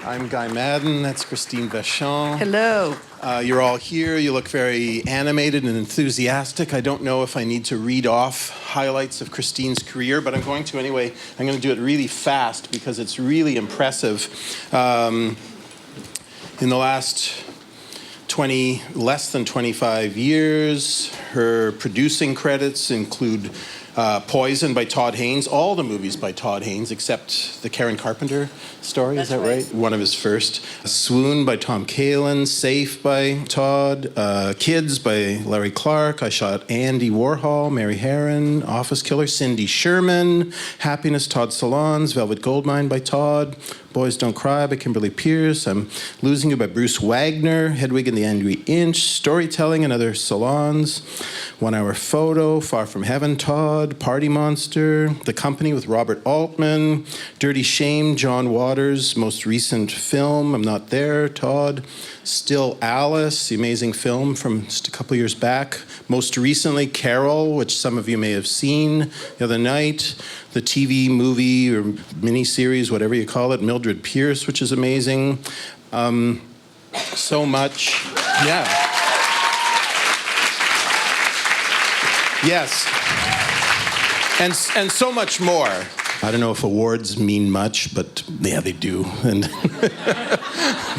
I'm Guy Maddin. That's Christine Vachon. Hello. You're all here. You look very animated and enthusiastic. I don't know if I need to read off highlights of Christine's career, but I'm going to anyway. I'm going to do it really fast because it's really impressive. In the last less than 25 years, her producing credits include Poison by Todd Haynes, all the movies by Todd Haynes except the Karen Carpenter story, is that right? One of his first. Swoon by Tom Kalin, Safe by Todd, Kids by Larry Clark, I Shot Andy Warhol, Mary Harron, Office Killer, Cindy Sherman, Happiness, Todd Solondz, Velvet Goldmine by Todd, Boys Don't Cry by Kimberly Pierce, I'm Losing You by Bruce Wagner, Hedwig and the Angry Inch, Storytelling and Other Salons, 1 Hour Photo, Far From Heaven, Todd, Party Monster, The Company with Robert Altman, Dirty Shame, John Waters' most recent film, I'm Not There, Todd, Still Alice, the amazing film from just a couple years back, most recently Carol, which some of you may have seen the other night, the TV movie or miniseries, whatever you call it, Mildred Pierce, which is amazing. So much. Yeah. Yes. And so much more. I don't know if awards mean much, but yeah, they do. And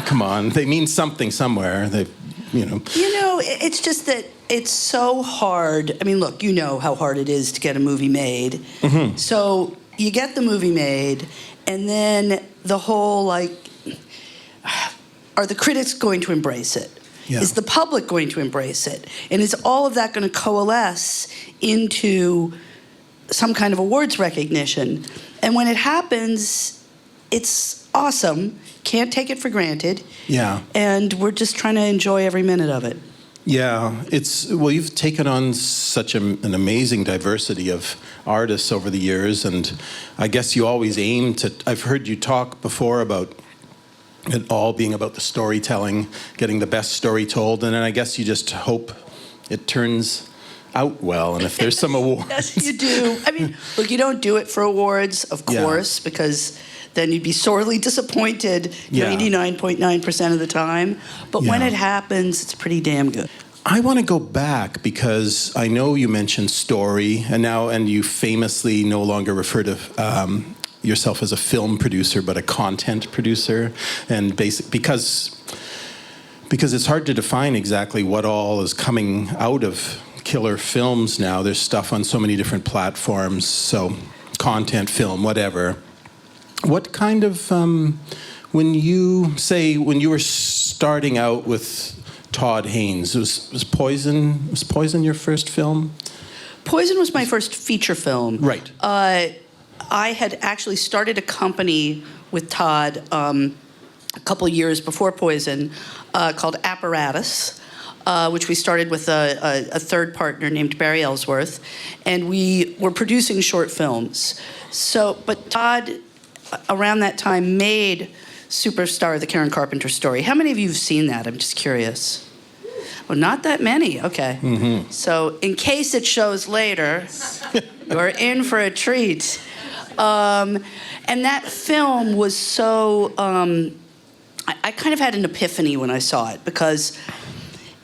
come on, they mean something somewhere. They, you know. You know, it's just that it's so hard. I mean, look, you know how hard it is to get a movie made. Mm-hmm. So you get the movie made, and then the whole, like, are the critics going to embrace it? Yeah. Is the public going to embrace it? And is all of that going to coalesce into some kind of awards recognition? And when it happens, it's awesome. Can't take it for granted. Yeah. And we're just trying to enjoy every minute of it. Yeah, well, you've taken on such an amazing diversity of artists over the years, and I guess you always aim to, I've heard you talk before about it all being about the storytelling, getting the best story told, and then I guess you just hope it turns out well, and if there's some awards. Yes, you do. I mean, look, you don't do it for awards, of course, because then you'd be sorely disappointed 99.9% of the time. But when it happens, it's pretty damn good. I want to go back because I know you mentioned story, and you famously no longer refer to yourself as a film producer, but a content producer, and because it's hard to define exactly what all is coming out of killer films now. There's stuff on so many different platforms, so content, film, whatever. What kind of, when you were starting out with Todd Haynes, was Poison your first film? Poison was my first feature film. Right. I had actually started a company with Todd a couple years before Poison called Apparatus, which we started with a third partner named Barry Ellsworth, and we were producing short films. But Todd, around that time, made Superstar, the Karen Carpenter story. How many of you have seen that? I'm just curious. Well, not that many. Okay. Mm-hmm. So in case it shows later, you're in for a treat. And that film was so... I kind of had an epiphany when I saw it because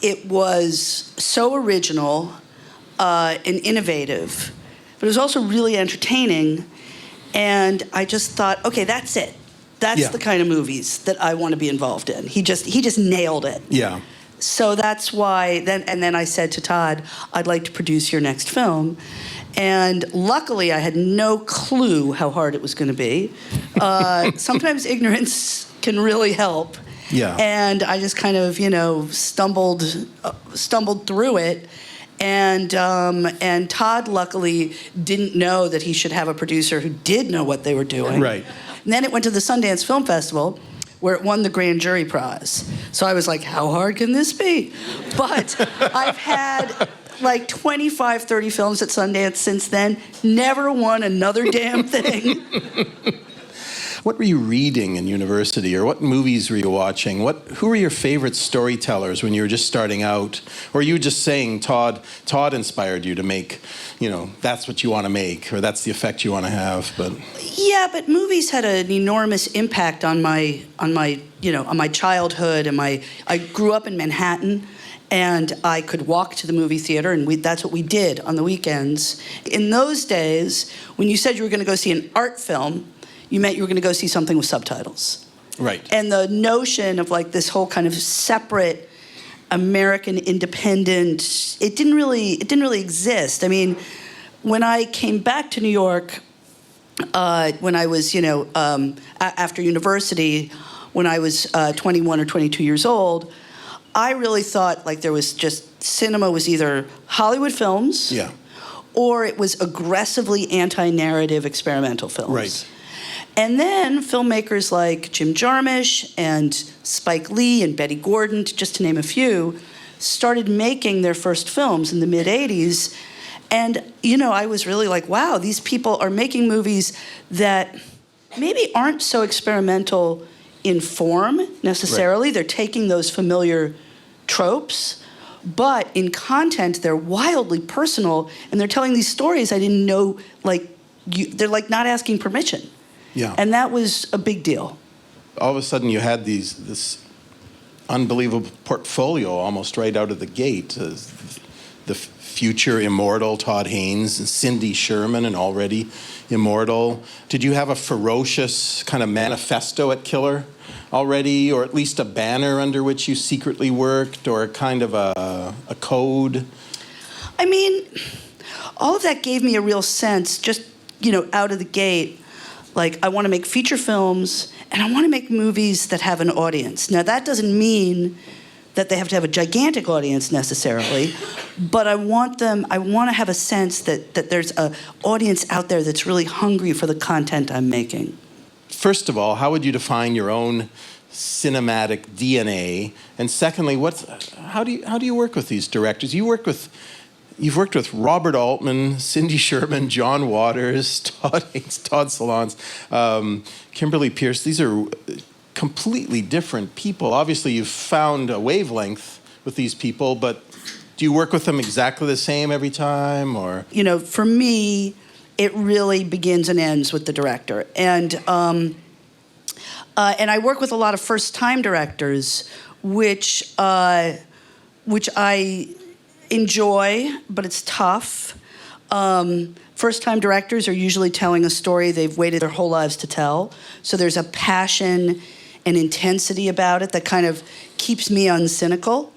it was so original and innovative, but it was also really entertaining. And I just thought, okay, that's it. That's the kind of movies that I want to be involved in. He just nailed it. Yeah. So that's why then I said to Todd, I'd like to produce your next film. And luckily, I had no clue how hard it was going to be. Sometimes ignorance can really help. Yeah. And I just kind of, stumbled through it. And Todd, luckily, didn't know that he should have a producer who did know what they were doing. Right. And then it went to the Sundance Film Festival, where it won the Grand Jury Prize. So I was like, how hard can this be? But I've had like 25, 30 films at Sundance since then, never won another damn thing. what were you reading in university, or what movies were you watching? Who were your favorite storytellers when you were just starting out? Or you were just saying Todd inspired you to make, that's what you want to make, or that's the effect you want to have, but... Yeah, but movies had an enormous impact on my childhood, and I grew up in Manhattan, and I could walk to the movie theater, and that's what we did on the weekends. In those days, when you said you were going to go see an art film, you meant you were going to go see something with subtitles. Right. And the notion of like this whole kind of separate American independent, it didn't really exist. I mean, when I came back to New York, when I was, after university, when I was 21 or 22 years old, I really thought like there was just, cinema was either Hollywood films, yeah, or it was aggressively anti-narrative experimental films. Right. And then filmmakers like Jim Jarmusch and Spike Lee and Betty Gordon, just to name a few, started making their first films in the mid-'80s. And, I was really like, wow, these people are making movies that maybe aren't so experimental in form, necessarily. Right. They're taking those familiar tropes, but in content, they're wildly personal, and they're telling these stories I didn't know, they're like not asking permission. Yeah. And that was a big deal. All of a sudden, you had this unbelievable portfolio almost right out of the gate. The future immortal Todd Haynes, and Cindy Sherman, and already immortal. Did you have a ferocious kind of manifesto at Killer already, or at least a banner under which you secretly worked, or kind of a code? I mean, all of that gave me a real sense, just, out of the gate, like, I want to make feature films, and I want to make movies that have an audience. Now, that doesn't mean that they have to have a gigantic audience necessarily, but I want to have a sense that there's an audience out there that's really hungry for the content I'm making. First of all, how would you define your own cinematic DNA? And secondly, how do you work with these directors? You've worked with Robert Altman, Cindy Sherman, John Waters, Todd Haynes, Todd Solondz, Kimberly Pierce. These are completely different people. Obviously, you've found a wavelength with these people, but do you work with them exactly the same every time, or? For me, it really begins and ends with the director. And I work with a lot of first-time directors, which I enjoy, but it's tough. First-time directors are usually telling a story they've waited their whole lives to tell. So there's a passion and intensity about it that kind of keeps me uncynical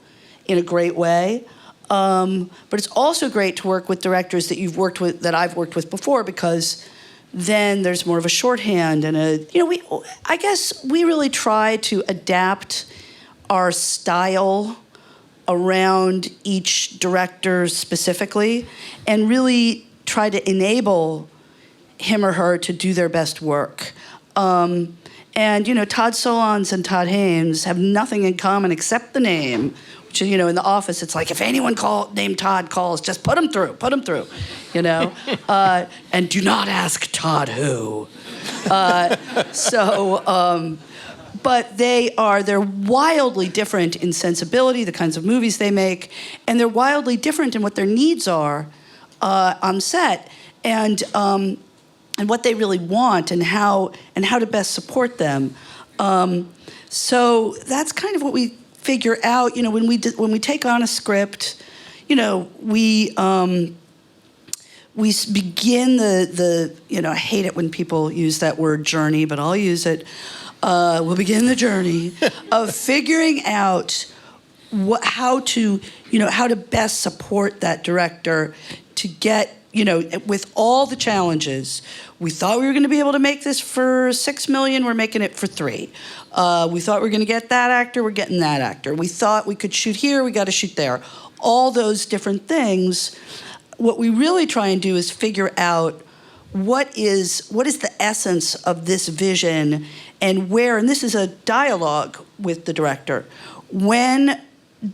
in a great way. But it's also great to work with directors that I've worked with before, because then there's more of a shorthand and I guess we really try to adapt our style around each director specifically, and really try to enable him or her to do their best work. Todd Solondz and Todd Haynes have nothing in common except the name, which, in the office, it's like, if anyone named Todd calls, just put him through, and do not ask Todd who. But they're wildly different in sensibility, the kinds of movies they make, and they're wildly different in what their needs are on set, and what they really want, and how to best support them. So that's kind of what we figure out. When we take on a script, we begin I hate it when people use that word journey, but I'll use it. We'll begin the journey of figuring out how to best support that director to get, with all the challenges. We thought we were going to be able to make this for $6 million, we're making it for $3 million. We thought we were going to get that actor, we're getting that actor. We thought we could shoot here, we got to shoot there. All those different things. What we really try and do is figure out what is the essence of this vision, and this is a dialogue with the director, when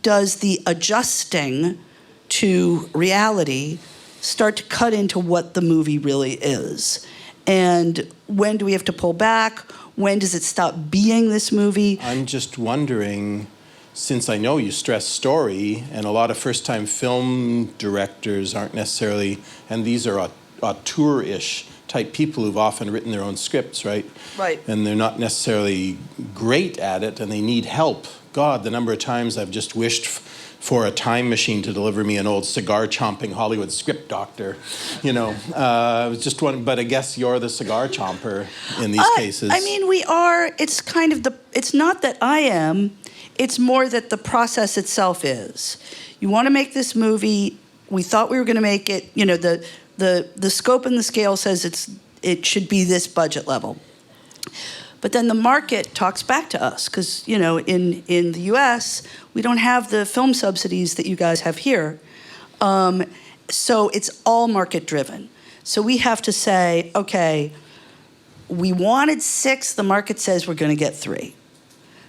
does the adjusting to reality start to cut into what the movie really is? And when do we have to pull back? When does it stop being this movie? I'm just wondering, since I know you stress story, and a lot of first-time film directors aren't necessarily, and these are auteur-ish type people who've often written their own scripts, right? Right. And they're not necessarily great at it, and they need help. God, the number of times I've just wished for a time machine to deliver me an old cigar-chomping Hollywood script doctor, you know. I was just wondering, but I guess you're the cigar chomper in these cases. I mean, we are. It's kind of it's not that I am. It's more that the process itself is. You want to make this movie. We thought we were going to make it. You know, the scope and the scale says it should be this budget level. But then the market talks back to us because, you know, in the U.S., we don't have the film subsidies that you guys have here. So it's all market driven. So we have to say, okay, we wanted 6, the market says we're going to get 3.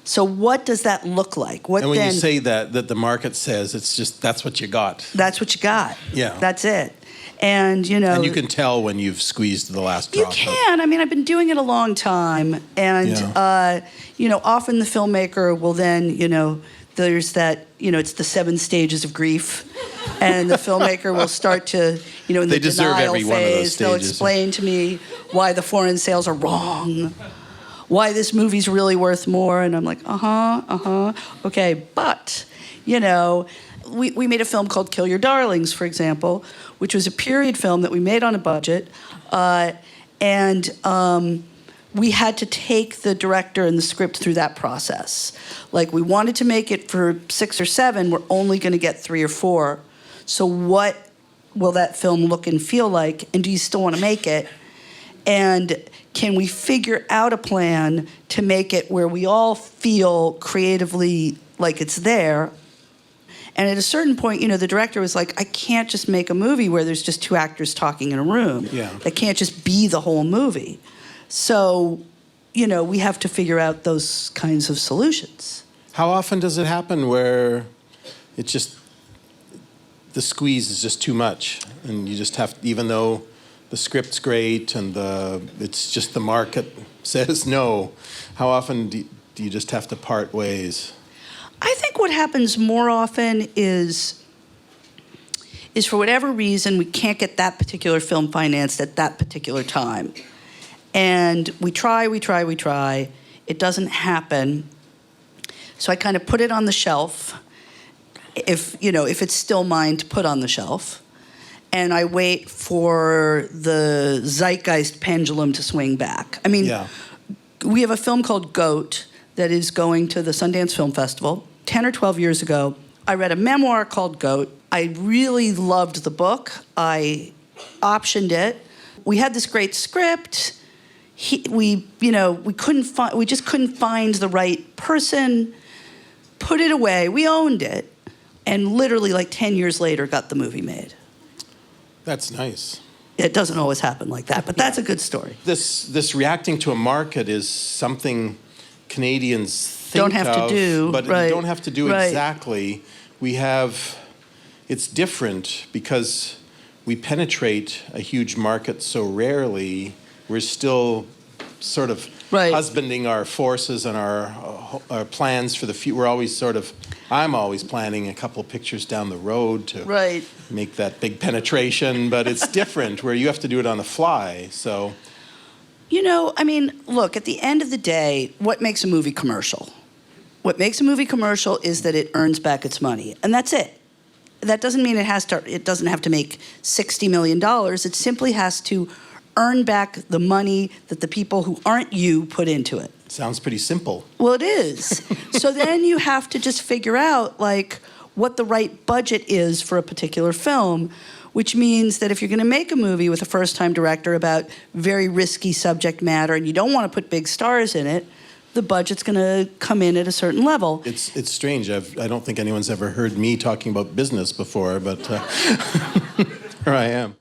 So what does that look like? And when you say that the market says, it's just, that's what you got. That's what you got. Yeah. That's it. And, you know... And you can tell when you've squeezed the last drop. You can. I mean, I've been doing it a long time. And, you know, often the filmmaker will then, you know, there's that, you know, it's the 7 stages of grief. And the filmmaker will start to, you know, in the denial phase, they'll explain to me why the foreign sales are wrong, why this movie's really worth more. And I'm like, okay. But, you know, we made a film called Kill Your Darlings, for example, which was a period film that we made on a budget. We had to take the director and the script through that process. Like, we wanted to make it for 6 or 7. We're only going to get 3 or 4. So what will that film look and feel like? And do you still want to make it? And can we figure out a plan to make it where we all feel creatively like it's there? And at a certain point, you know, the director was like, I can't just make a movie where there's just 2 actors talking in a room. Yeah. That can't just be the whole movie. So, you know, we have to figure out those kinds of solutions. How often does it happen where it's just, the squeeze is just too much, and you just have, even though the script's great and it's just the market says no, how often do you just have to part ways? I think what happens more often is for whatever reason, we can't get that particular film financed at that particular time. And we try. It doesn't happen. So I kind of put it on the shelf, if it's still mine to put on the shelf. And I wait for the zeitgeist pendulum to swing back. I mean, we have a film called Goat that is going to the Sundance Film Festival. 10 or 12 years ago, I read a memoir called Goat. I really loved the book. I optioned it. We had this great script. We just couldn't find the right person. Put it away. We owned it. And literally like 10 years later got the movie made. That's nice. It doesn't always happen like that, but that's a good story. This reacting to a market is something Canadians think don't have of, to do, but right. don't have to do exactly. It's different because we penetrate a huge market so rarely. We're still sort of husbanding our forces and our plans for the future. We're always I'm always planning a couple pictures down the road to make that big penetration, but it's different where you have to do it on the fly, so. You know, I mean, look, at the end of the day, what makes a movie commercial? What makes a movie commercial is that it earns back its money, and that's it. That doesn't mean it doesn't have to make $60 million. It simply has to earn back the money that the people who aren't you put into it. Sounds pretty simple. Well, it is. So then you have to just figure out, like, what the right budget is for a particular film, which means that if you're going to make a movie with a first-time director about very risky subject matter and you don't want to put big stars in it, the budget's going to come in at a certain level. It's strange. I don't think anyone's ever heard me talking about business before, but here I am.